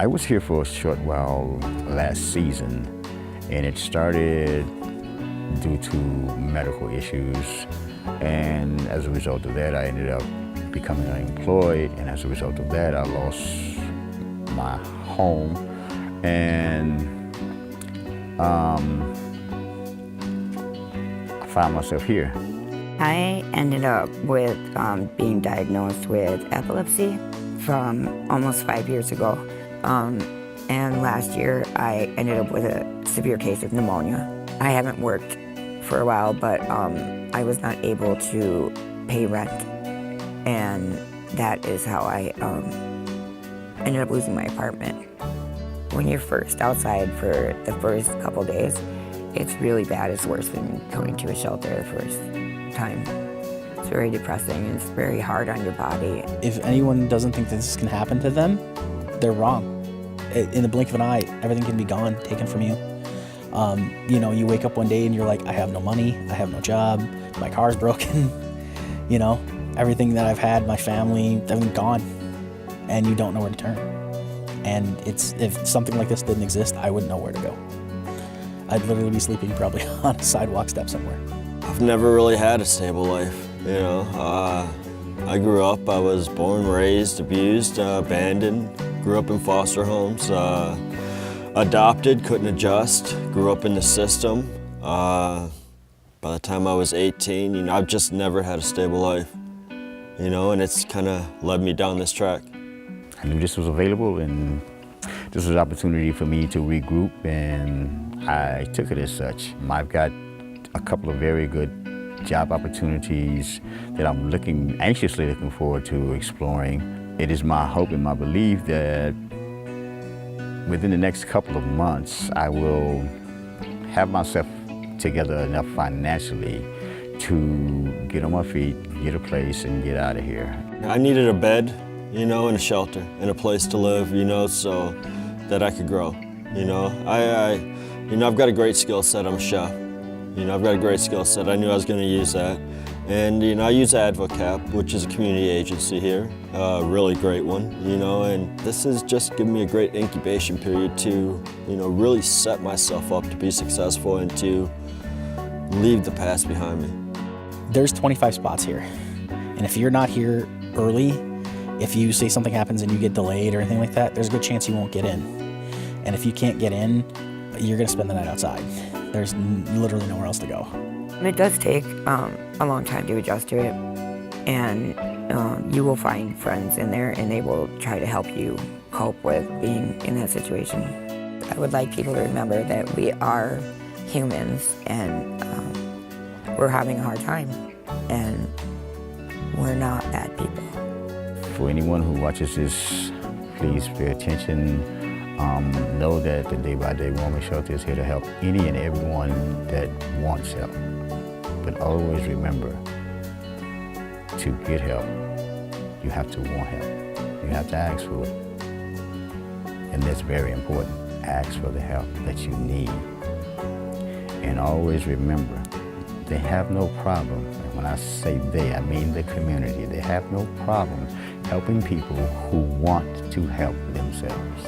I was here for a short while last season, and it started due to medical issues, and as a result of that I ended up becoming unemployed, and as a result of that I lost my home, and I found myself here. I ended up with being diagnosed with epilepsy from almost 5 years ago, and last year I ended up with a severe case of pneumonia. I haven't worked for a while, but I was not able to pay rent, and that is how I ended up losing my apartment. When you're first outside for the first couple days, it's really bad. It's worse than going to a shelter the first time. It's very depressing, and it's very hard on your body. If anyone doesn't think that this can happen to them, they're wrong. In the blink of an eye, everything can be gone, taken from you. You know, you wake up one day and you're like, I have no money, I have no job, my car's broken, you know, everything that I've had, my family, everything gone, and you don't know where to turn. And if something like this didn't exist, I wouldn't know where to go. I'd literally be sleeping probably on a sidewalk step somewhere. I've never really had a stable life, you know. I grew up, I was born, raised, abused, abandoned, grew up in foster homes, adopted, couldn't adjust, grew up in the system. By the time I was 18, you know, I've just never had a stable life, you know, and it's kind of led me down this track. I knew this was available, and this was an opportunity for me to regroup, and I took it as such. I've got a couple of very good job opportunities that I'm anxiously looking forward to exploring. It is my hope and my belief that within the next couple of months, I will have myself together enough financially to get on my feet, get a place, and get out of here. I needed a bed, you know, and a shelter, and a place to live, you know, so that I could grow, you know. I've got a great skill set, I'm a chef. You know, I've got a great skill set. I knew I was going to use that. And, you know, I use ADVOCAP, which is a community agency here, a really great one, you know, and this has just given me a great incubation period to, you know, really set myself up to be successful and to leave the past behind me. There's 25 spots here, and if you're not here early, if you say something happens and you get delayed or anything like that, there's a good chance you won't get in. And if you can't get in, you're going to spend the night outside. There's literally nowhere else to go. It does take a long time to adjust to it, and you will find friends in there, and they will try to help you cope with being in that situation. I would like people to remember that we are humans, and we're having a hard time, and we're not bad people. For anyone who watches this, please pay attention. Know that the Day by Day Woman Shelter is here to help any and everyone that wants help. But always remember, to get help, you have to want help. You have to ask for it. And that's very important. Ask for the help that you need. And always remember, they have no problem. And when I say they, I mean the community. They have no problem helping people who want to help themselves.